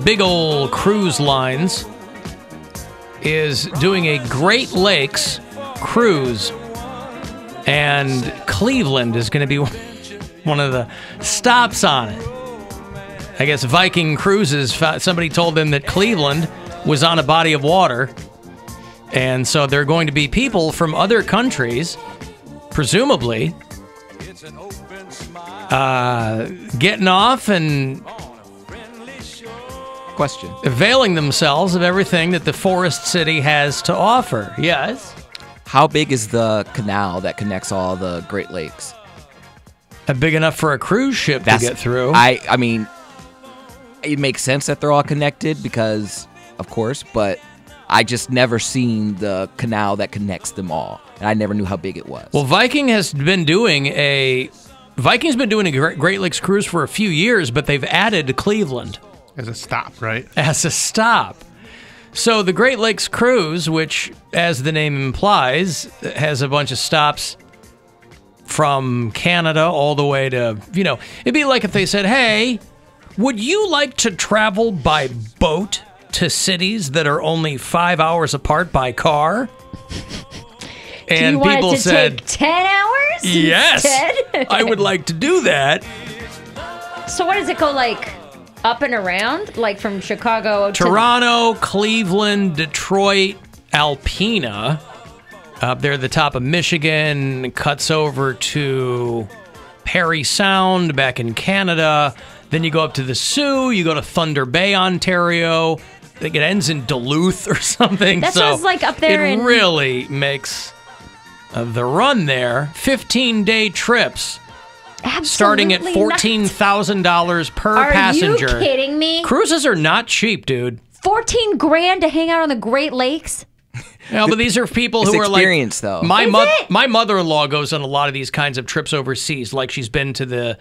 big old cruise lines is doing a Great Lakes cruise, and Cleveland is going to be one of the stops on it. I guess Viking Cruises, somebody told them that Cleveland was on a body of water, and so there are going to be people from other countries, presumably, getting off and availing themselves of everything that the forest city has to offer. Yes? How big is the canal that connects all the Great Lakes? Big enough for a cruise ship to get through. I mean, it makes sense that they're all connected because, of course, but I just never seen the canal that connects them all, and I never knew how big it was. Well, Viking's been doing a Great Lakes cruise for a few years, but they've added Cleveland. As a stop, right? As a stop. So the Great Lakes cruise, which, as the name implies, has a bunch of stops from Canada all the way to, it'd be like if they said, hey, would you like to travel by boat to cities that are only 5 hours apart by car? And do you people want it to said, take 10 hours? Yes, instead? I would like to do that. So what does it go like? Up and around? Like from Chicago to... Toronto, Cleveland, Detroit, Alpena. Up there at the top of Michigan. Cuts over to Parry Sound back in Canada. Then you go up to the Sioux. You go to Thunder Bay, Ontario. I think it ends in Duluth or something. That sounds like up there It really makes the run there. 15-day trips. Absolutely starting at $14,000 per passenger. Are you kidding me? Cruises are not cheap, dude. 14 grand to hang out on the Great Lakes? No, but these are people who are like... experience, though. My mother-in-law goes on a lot of these kinds of trips overseas. Like she's been to the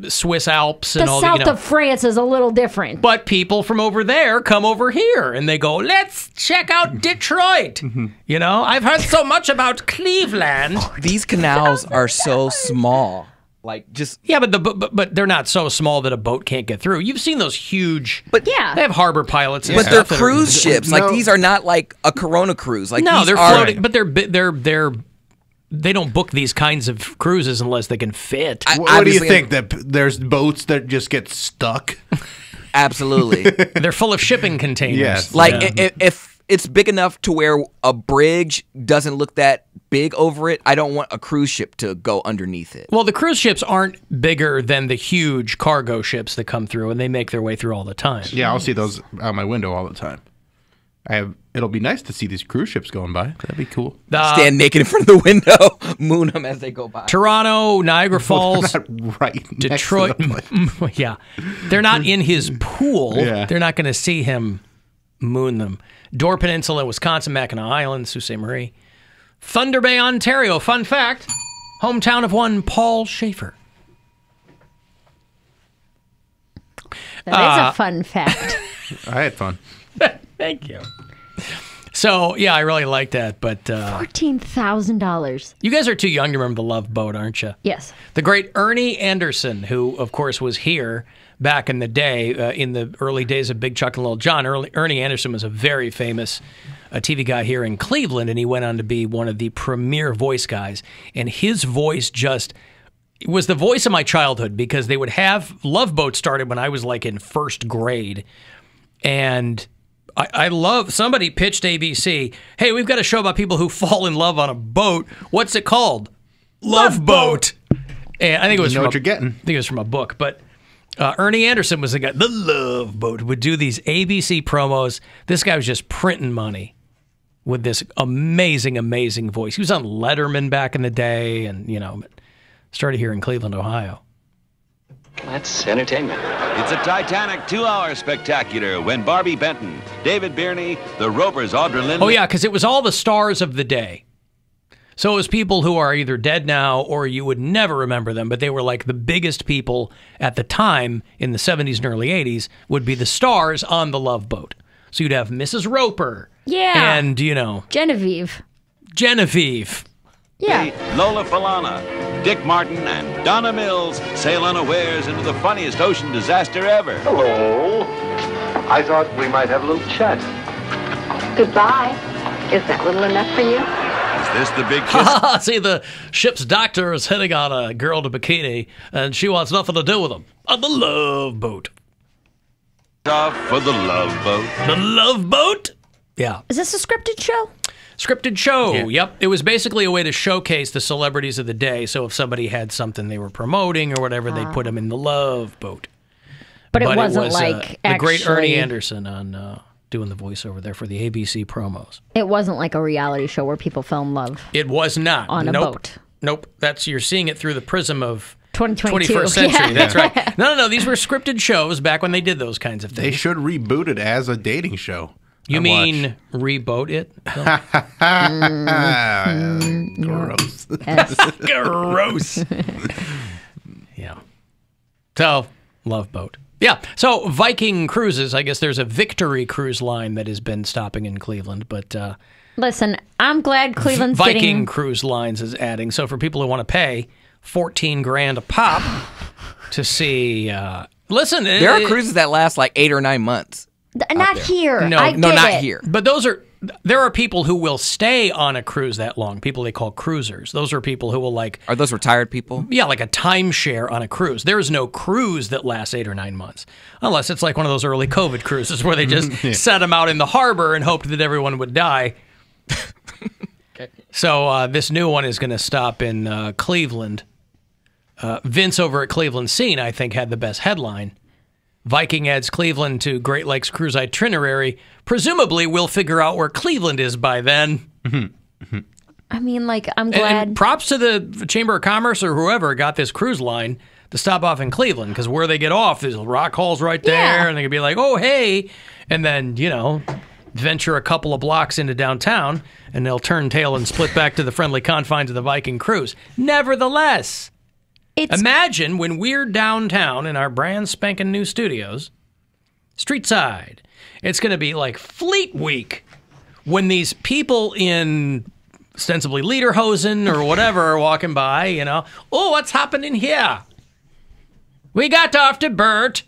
Swiss Alps and the all south of France is a little different. But people from over there come over here and they go, let's check out Detroit. I've heard so much about Cleveland. These canals are so small. Like just but they're not so small that a boat can't get through. You've seen those huge, but they have harbor pilots. And but stuff they're cruise ships. Like these are not like a Corona cruise. Like no, these they're floating, but they don't book these kinds of cruises unless they can fit. What do you think? That there's boats that just get stuck? Absolutely, they're full of shipping containers. Yes, like if it's big enough to where a bridge doesn't look that big over it, I don't want a cruise ship to go underneath it. Well, the cruise ships aren't bigger than the huge cargo ships that come through, and they make their way through all the time. Yeah, I'll see those out my window all the time. It'll be nice to see these cruise ships going by. That'd be cool. Stand naked in front of the window, moon them as they go by. Toronto, Niagara Falls, right, Detroit. Yeah, they're not in his pool. Yeah. They're not going to see him moon them. Door Peninsula, Wisconsin, Mackinac Island, Sault Ste. Marie. Thunder Bay, Ontario. Fun fact, hometown of one Paul Schaefer. That is a fun fact. I had fun. Thank you. So, yeah, I really like that, but... $14,000. You guys are too young to remember the Love Boat, aren't you? Yes. The great Ernie Anderson, who, of course, was here back in the day, in the early days of Big Chuck and Little John. Ernie Anderson was a very famous TV guy here in Cleveland, and he went on to be one of the premier voice guys. And his voice just... It was the voice of my childhood, because they would have... Love Boat started when I was, like, in first grade, and... I love, somebody pitched ABC, hey, we've got a show about people who fall in love on a boat. What's it called? Love Boat. And I think it was what you're getting. I think it was from a book, but Ernie Anderson was the guy, the Love Boat, would do these ABC promos. This guy was just printing money with this amazing, amazing voice. He was on Letterman back in the day, and, started here in Cleveland, Ohio. That's entertainment. It's a Titanic 2-hour spectacular when Barbie Benton, David Bierney, the Ropers, Audra Lindley... Oh, yeah, because it was all the stars of the day. So it was people who are either dead now or you would never remember them, but they were like the biggest people at the time in the 70s and early 80s would be the stars on the Love Boat. So you'd have Mrs. Roper. Yeah. And, Genevieve. Yeah. Lola Falana, Dick Martin, and Donna Mills sail unawares into the funniest ocean disaster ever. Hello. I thought we might have a little chat. Goodbye. Is that little enough for you? Is this the big kiss? See, the ship's doctor is hitting on a girl in a bikini, and she wants nothing to do with him. On the Love Boat. Off for the Love Boat. The Love Boat? Yeah. Is this a scripted show? Scripted show, Yeah. Yep. It was basically a way to showcase the celebrities of the day. So if somebody had something they were promoting or whatever, they'd put them in the Love Boat. But it wasn't was, like the great Ernie actually- Anderson on doing the voiceover there for the ABC promos. It wasn't like a reality show where people fell in love. It was not. On a Nope. boat. Nope. You're seeing it through the prism of 2022. 21st century. Yeah. That's right. No. These were scripted shows back when they did those kinds of things. They should reboot it as a dating show. You I'd mean reboat it? Gross. Gross. Yeah. So, Love Boat. Yeah. So, Viking Cruises, I guess there's a Victory cruise line that has been stopping in Cleveland, but Listen, I'm glad Cleveland's Viking getting... Cruise Lines is adding. So, for people who want to pay $14,000 a pop to see, listen, There are cruises that last like 8 or 9 months. Not here. No, I no, get not it. here. But there are people who will stay on a cruise that long, people they call cruisers. Those are people who will Are those retired people? like a timeshare on a cruise. There is no cruise that lasts 8 or 9 months, unless it's like one of those early COVID cruises where they just set them out in the harbor and hoped that everyone would die. So this new one is going to stop in Cleveland. Vince over at Cleveland Scene, I think, had the best headline. Viking adds Cleveland to Great Lakes cruise itinerary. Presumably, we'll figure out where Cleveland is by then. I mean, like, I'm glad... And props to the Chamber of Commerce or whoever got this cruise line to stop off in Cleveland, because where they get off, there's rock halls right there, Yeah. and they could be like, oh, hey, and then, venture a couple of blocks into downtown, and they'll turn tail and split back to the friendly confines of the Viking cruise. Nevertheless... Imagine when we're downtown in our brand spanking new studios, street side. It's going to be like Fleet Week when these people in ostensibly lederhosen or whatever are walking by, Oh, what's happening here? We got off to Bert.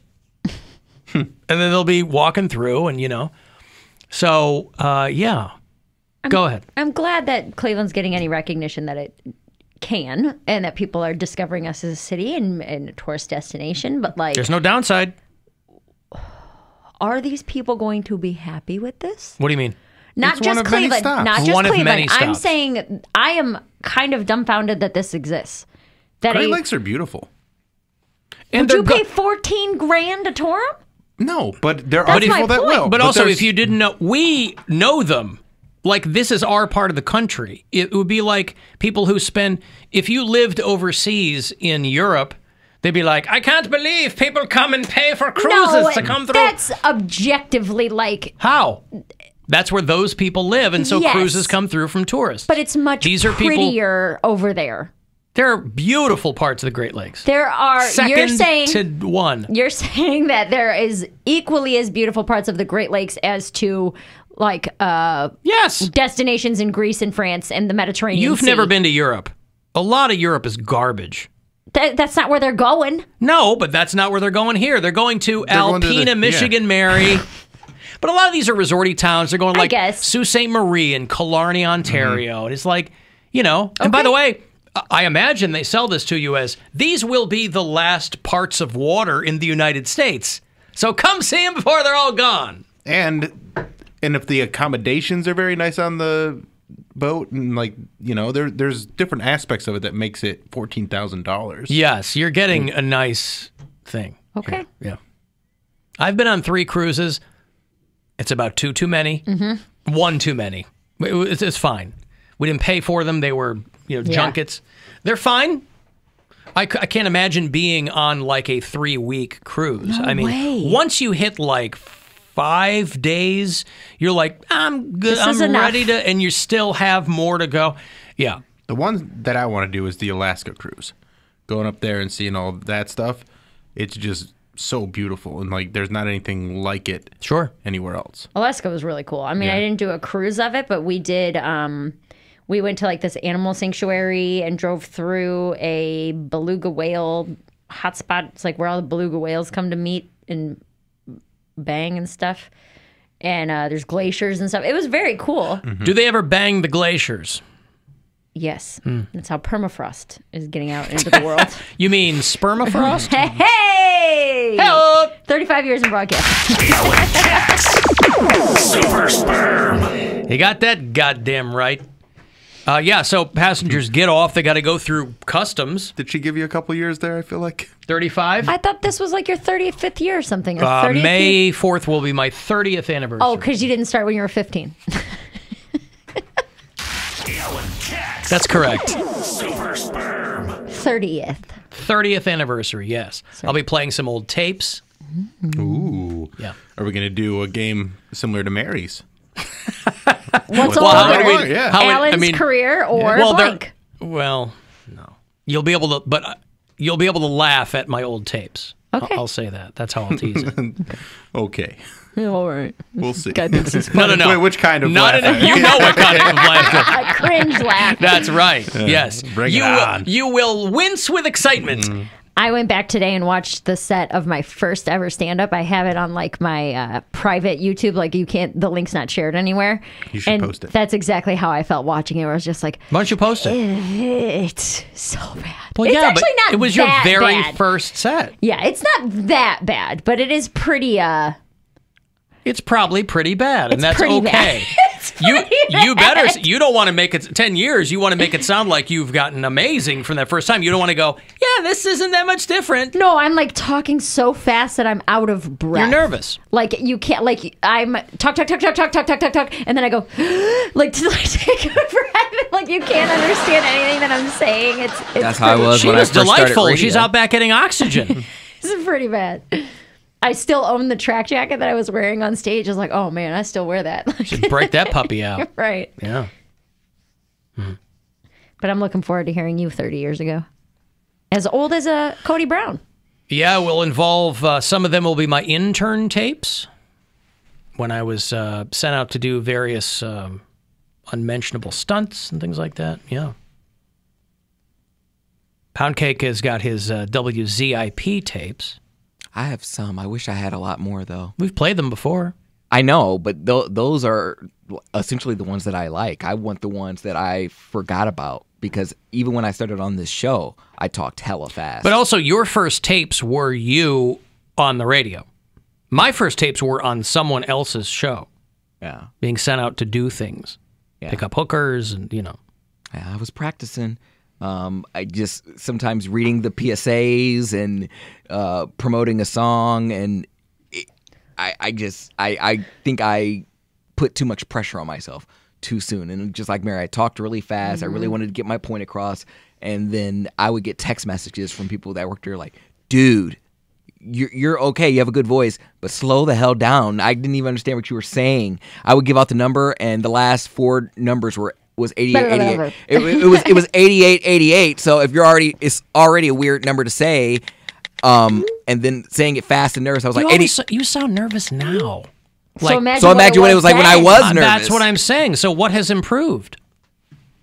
And then they'll be walking through and, So, yeah. Go ahead. I'm glad that Cleveland's getting any recognition that it can, and that people are discovering us as a city and a tourist destination. But like, There's no downside. are these people going to be happy with this? What do you mean? Not It's one just of many Cleveland. stops. Not just One of Cleveland. many I'm stops. saying I am kind of dumbfounded that this exists. That Great Lakes are beautiful. And would you they're pay $14,000 to tour them? No, but there are That's my people that point. will. But also, there's- if you didn't know, we know them. Like, this is our part of the country. It would be like people who if you lived overseas in Europe, they'd be like, I can't believe people come and pay for cruises to come through. That's objectively like, How? That's where those people live, and so Yes. cruises come through from tourists. but it's much These are people- prettier over there. There are beautiful parts of the Great Lakes. There are. You're Second saying to one. You're saying that there is equally as beautiful parts of the Great Lakes as to like Yes. destinations in Greece and France and the Mediterranean You've Sea. never been to Europe. A lot of Europe is garbage. That's not where they're going. No, but that's not where they're going here. They're going to going to Alpena, the- Michigan, Mary. But a lot of these are resorty towns. They're going I like guess. Sault Ste. Marie and Killarney, Ontario. And it's like, And by the way, I imagine they sell this to you as, these will be the last parts of water in the United States. So come see them before they're all gone. And if the accommodations are very nice on the boat, and there's different aspects of it that makes it $14,000. Yes, you're getting a nice thing. Okay. Yeah. I've been on 3 cruises. It's about 2 too many. Mm-hmm. 1 too many. It's fine. We didn't pay for them. They were, junkets. They're fine. I can't imagine being on like a 3-week cruise. No I mean, way. once you hit like 5 days, you're like, I'm good. This is I'm enough. ready to, and you still have more to go. Yeah. The one that I want to do is the Alaska cruise. Going up there and seeing all that stuff, it's just so beautiful. And there's not anything like it anywhere else. Alaska was really cool. I mean, I didn't do a cruise of it, but we did. We went to like this animal sanctuary and drove through a beluga whale hotspot. It's like where all the beluga whales come to meet and bang and stuff. And there's glaciers and stuff. It was very cool. Do they ever bang the glaciers? Yes. That's how permafrost is getting out into the world. You mean spermafrost? Hey! Hello! 35 years in broadcasting. Super sperm. You got that goddamn right. Yeah, so passengers get off. They got to go through customs. Did she give you a couple years there, I feel like? 35? I thought this was like your 35th year or something. 30th May year? 4th will be my 30th anniversary. Oh, because you didn't start when you were 15. That's correct. Super sperm. 30th. 30th anniversary, yes. I'll be playing some old tapes. Ooh. Yeah. Are we going to do a game similar to Mary's? What's Well, older? how would we- Yeah. how would- Alan's career or blank? Well, no. You'll be able to, but you'll be able to laugh at my old tapes. Okay. I'll say that. That's how I'll tease it. Okay. Yeah, all right. We'll see. No. Wait, which kind of Not laugh? you know what kind of laughter. A cringe laugh. That's right. Yes. Bring it you on. You will wince with excitement. I went back today and watched the set of my first ever stand-up. I have it on like my private YouTube. Like the link's not shared anywhere. You should and post it. That's exactly how I felt watching it. Where I was just like, Why don't you post it? it's so bad. Well, it's yeah, actually but not it was your that very bad. first set. Yeah, it's not that bad, but it is pretty. It's probably pretty bad, and It's that's pretty okay. bad. It's You pretty better. bad. You don't want to make it 10 years. You want to make it sound like you've gotten amazing from that first time. You don't want to go, yeah, this isn't that much different. No, I'm like talking so fast that I'm out of breath. You're nervous. Like you can't. Like I'm talk, and then I go like to like take a breath. Like you can't understand anything that I'm saying. It's That's how I pretty- was She when was I first started delightful. radio. She's out back getting oxygen. It's pretty bad. I still own the track jacket that I was wearing on stage. I was like, oh man, I still wear that. Should break that puppy out. Right. Yeah. But I'm looking forward to hearing you 30 years ago. As old as Cody Brown. Yeah, will involve some of them will be my intern tapes when I was sent out to do various unmentionable stunts and things like that. Yeah. Poundcake has got his WZIP tapes. I have some. I wish I had a lot more, though. We've played them before. I know, but those are essentially the ones that I like. I want the ones that I forgot about because even when I started on this show, I talked hella fast. But also, your first tapes were you on the radio. My first tapes were on someone else's show. Yeah. Being sent out to do things. Yeah. Pick up hookers and, Yeah, I was practicing. I just sometimes reading the PSAs and promoting a song, and I think I put too much pressure on myself too soon. And just like Mary, I talked really fast. I really wanted to get my point across, and then I would get text messages from people that worked there like, "Dude, you're okay. You have a good voice, but slow the hell down." I didn't even understand what you were saying. I would give out the number, and the last four numbers was 8888. It was 8888. So if it's already a weird number to say, and then saying it fast and nervous, I was like, 80. You sound nervous now. So imagine, what it was like when I was nervous. That's what I'm saying. So what has improved?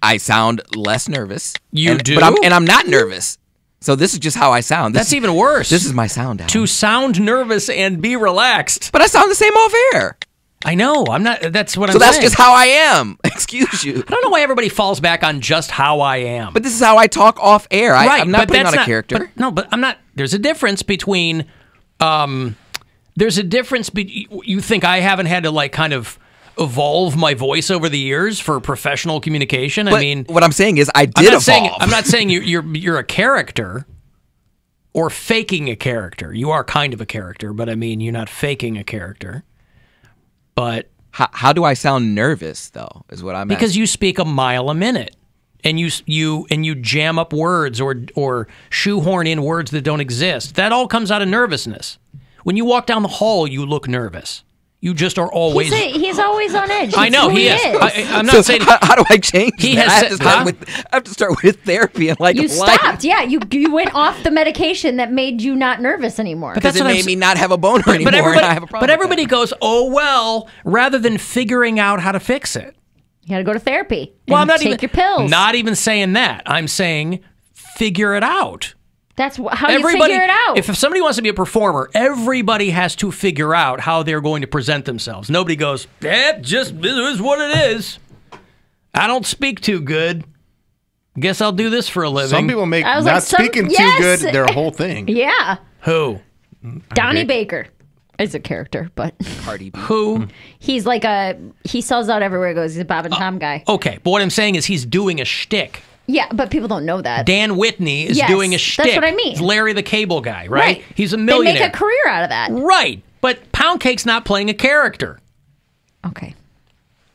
I sound less nervous. You do? But I'm not nervous. So this is just how I sound. That's even worse. This is my sound, Alan. To sound nervous and be relaxed. But I sound the same off air. I know. I'm not. That's what I'm saying. So that's saying. just how I am. Excuse you. I don't know why everybody falls back on just how I am. But this is how I talk off air. Right, I'm not putting on a not, character. But I'm not. There's a difference between. There's a difference. You think I haven't had to like kind of evolve my voice over the years for professional communication? But I mean, what I'm saying is I did evolve. I'm not saying you're a character. Or faking a character. You are kind of a character, but I mean, you're not faking a character. But how do I sound nervous though? Is what I'm because asking. you speak a mile a minute, and you jam up words or shoehorn in words that don't exist. That all comes out of nervousness. When you walk down the hall, you look nervous. You just are always. He's always on edge. I know he is. I'm not saying. How do I change? He that? has. I have to start with therapy and like. You stopped. Yeah, you went off the medication that made you not nervous anymore. Because it made me not have a boner anymore. And I have a problem. But everybody goes, oh well, rather than figuring out how to fix it. You got to go to therapy. Well, I'm not take even your pills. Not even saying that. I'm saying figure it out. That's how you figure it out. If somebody wants to be a performer, everybody has to figure out how they're going to present themselves. Nobody goes, just this is what it is. I don't speak too good. Guess I'll do this for a living. Some people make not speaking too good their whole thing. Yeah. Who? Donnie Baker is a character, but Cardi B. Who? He's like he sells out everywhere he goes. He's a Bob and Tom guy. Okay, but what I'm saying is he's doing a shtick. Yeah, but people don't know that. Dan Whitney is doing a shtick. That's what I mean. It's Larry the Cable Guy, right? He's a millionaire. They make a career out of that. Right. But Poundcake's not playing a character. Okay.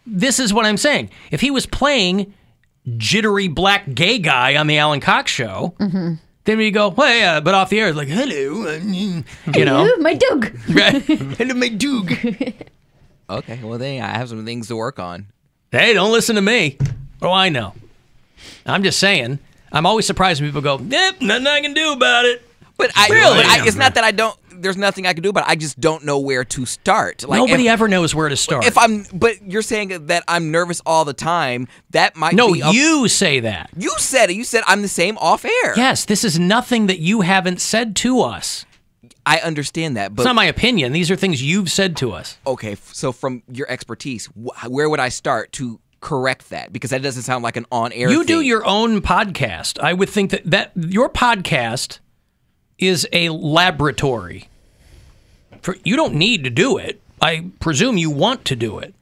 This is what I'm saying. If he was playing jittery black gay guy on the Alan Cox Show, then we go, well, yeah, but off the air, it's like, hello, you know. My Doug. Right. Hello, my Doug. Okay, well, then I have some things to work on. Hey, don't listen to me. What do I know? I'm just saying. I'm always surprised when people go, yep, nothing I can do about it. But it's not that I don't. There's nothing I can do, but I just don't know where to start. Like, nobody ever knows where to start. But you're saying that I'm nervous all the time. That might no. be You say that. You said it. You said I'm the same off air. Yes, this is nothing that you haven't said to us. I understand that, but it's not my opinion. These are things you've said to us. Okay, so from your expertise, where would I start to correct that? Because that doesn't sound like an on-air thing. You do your own podcast. I would think that your podcast is a laboratory. You don't need to do it. I presume you want to do it.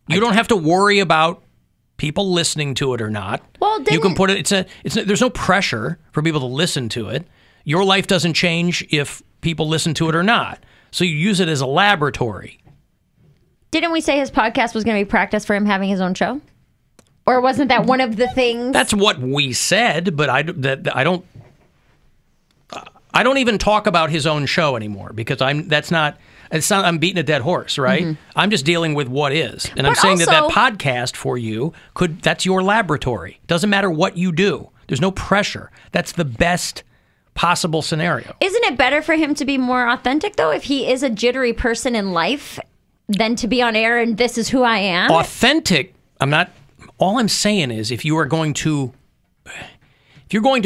You don't have to worry about people listening to it or not. Well, you can put it. There's no pressure for people to listen to it. Your life doesn't change if people listen to it or not. So you use it as a laboratory. Didn't we say his podcast was going to be practice for him having his own show? Or wasn't that one of the things? That's what we said, but I don't even talk about his own show anymore because I'm beating a dead horse, right? I'm just dealing with what is. And I'm saying that podcast for you that's your laboratory. Doesn't matter what you do. There's no pressure. That's the best possible scenario. Isn't it better for him to be more authentic though if he is a jittery person in life than to be on air and this is who I am? Authentic. All I'm saying is if you're going to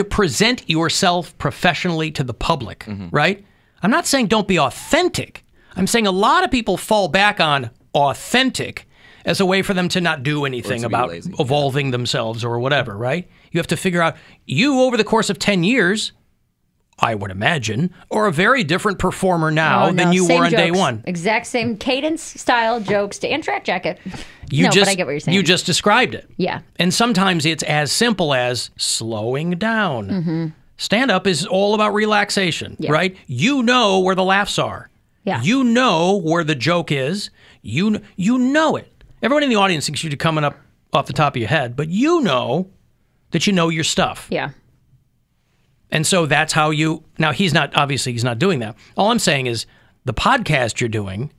present yourself professionally to the public, right? I'm not saying don't be authentic. I'm saying a lot of people fall back on authentic as a way for them to not do anything about evolving themselves or whatever, right? You have to figure out, over the course of 10 years, I would imagine, are a very different performer now than you were on day one. Exact same cadence, style, jokes, and track jacket. But I get what you're saying. You just described it. Yeah. And sometimes it's as simple as slowing down. Stand-up is all about relaxation, right? You know where the laughs are. Yeah. You know where the joke is. You know it. Everyone in the audience thinks you're coming up off the top of your head, but you know that you know your stuff. Yeah. And so that's how now he's not doing that. All I'm saying is the podcast you're doing,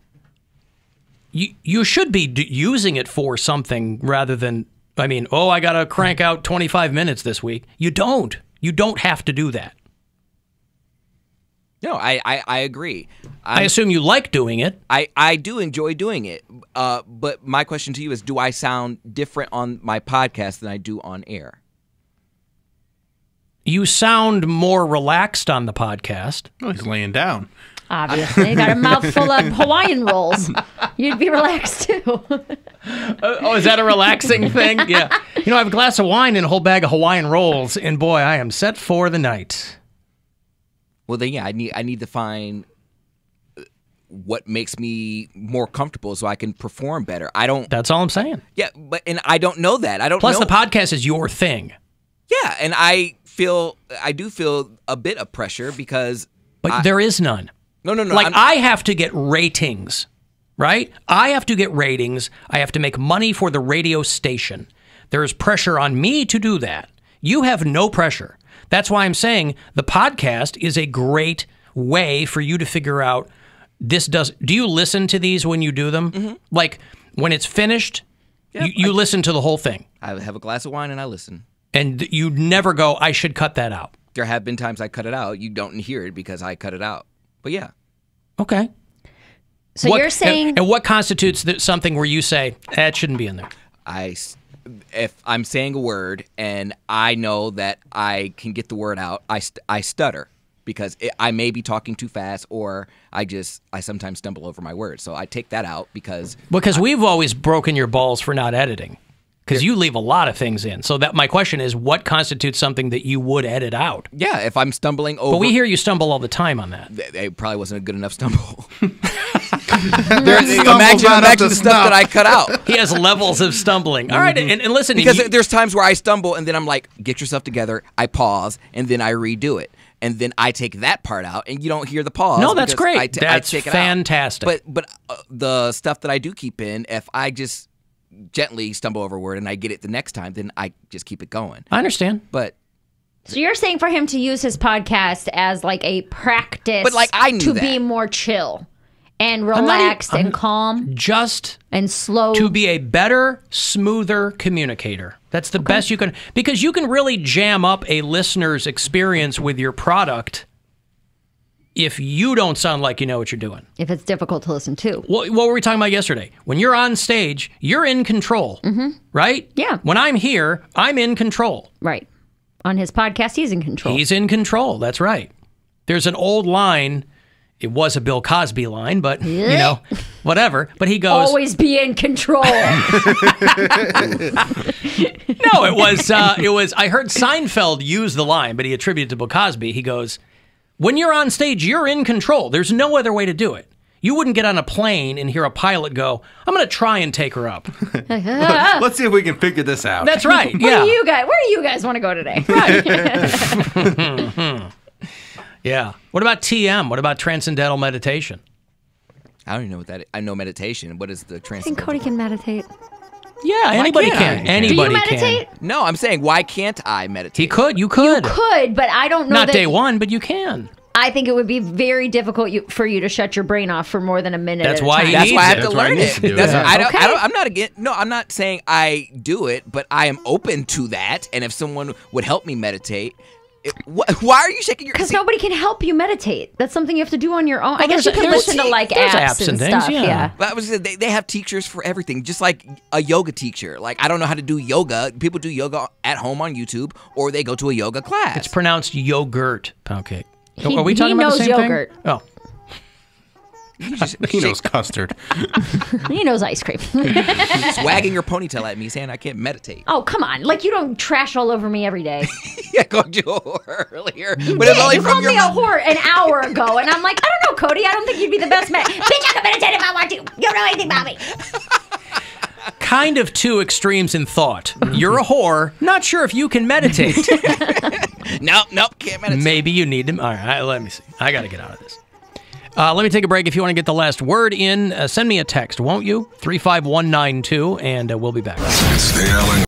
you should be using it for something rather than, I got to crank out 25 minutes this week. You don't have to do that. No, I agree. I assume you like doing it. I do enjoy doing it. But my question to you is, do I sound different on my podcast than I do on air? You sound more relaxed on the podcast. Oh, he's laying down. Obviously. You got a mouthful of Hawaiian rolls. You'd be relaxed too. Is that a relaxing thing? Yeah. I have a glass of wine and a whole bag of Hawaiian rolls, and boy, I am set for the night. Well, then, yeah, I need to find what makes me more comfortable so I can perform better. That's all I'm saying. Yeah, and I don't know that. Plus, the podcast is your thing. Yeah, and I do feel a bit of pressure because... But there is none. No. I have to get ratings, right? I have to get ratings. I have to make money for the radio station. There is pressure on me to do that. You have no pressure. That's why I'm saying the podcast is a great way for you to figure out do you listen to these when you do them? Like when it's finished, you listen to the whole thing. I have a glass of wine and I listen. And you never go, I should cut that out. There have been times I cut it out. You don't hear it because I cut it out. But yeah. Okay. So you're saying... And what constitutes something where you say, it shouldn't be in there? If I'm saying a word and I know that I can get the word out, I stutter. because I may be talking too fast, or I sometimes stumble over my words. So I take that out because we've always broken your balls for not editing. Because you leave a lot of things in. So that my question is, what constitutes something that you would edit out? Yeah, if I'm stumbling over... But we hear you stumble all the time on that. It probably wasn't a good enough stumble. Imagine the stuff that I cut out. He has levels of stumbling. All right, and listen... Because there's times where I stumble, and then I'm like, get yourself together, I pause, and then I redo it. And then I take that part out, and you don't hear the pause. No, that's great. That's take it fantastic. Out. But the stuff that I do keep in, if I just... gently stumble over a word and I get it the next time, then I just keep it going. I understand. But so you're saying for him to use his podcast as like a practice, but like I knew to be more chill and relaxed and calm, just and slow, to be a better, smoother communicator. That's the best you can, because you can really jam up a listener's experience with your product if you don't sound like you know what you're doing. If it's difficult to listen to. What were we talking about yesterday? When you're on stage, you're in control, right? Yeah. When I'm here, I'm in control. Right. On his podcast, he's in control. He's in control. That's right. There's an old line. It was a Bill Cosby line, but, you know, whatever. But he goes... Always be in control. No, it was... I heard Seinfeld use the line, but he attributed it to Bill Cosby. He goes... When you're on stage, you're in control. There's no other way to do it. You wouldn't get on a plane and hear a pilot go, I'm going to try and take her up. Let's see if we can figure this out. That's right. Where do you guys want to go today? Right. Yeah. What about TM? What about transcendental meditation? I don't even know what that is. I know meditation. What is the I think transcendental? Cody can meditate. Yeah, anybody can. Anybody Do you meditate? can. No, I'm saying, why can't I meditate? He could. You could. You could, but I don't know Not that day one, but you can. I think it would be very difficult for you to shut your brain off for more than a minute. That's at a why time. he That's needs why I have it. to That's why learn he needs it. to do That's it. I'm not against. No, I'm not saying I do it, but I am open to that. And if someone would help me meditate, why are you shaking your? Because nobody can help you meditate. That's something you have to do on your own. I guess there's- you can there's listen to like there's apps and things, stuff. yeah. Yeah. But I was they have teachers for everything, just like a yoga teacher. Like I don't know how to do yoga. People do yoga at home on YouTube, or they go to a yoga class. It's pronounced yogurt, Poundcake. He- Are we talking he about the knows same yogurt. thing? Oh. He knows custard. He knows ice cream. Swagging your ponytail at me, saying I can't meditate. Oh, come on. Like, you don't trash all over me every day. Yeah, I called you a whore earlier. You But it's did. only You from called your me a whore an hour ago, and I'm like, I don't know, Cody. I don't think you'd be the best man. Bitch, I can meditate if I want to. You don't know anything about me. Kind of two extremes in thought. You're a whore. Not sure if you can meditate. Nope, can't meditate. Maybe you need to. All right, let me see. I got to get out of this. Let me take a break. If you want to get the last word in, send me a text, won't you? 35192, and we'll be back. It's the Alan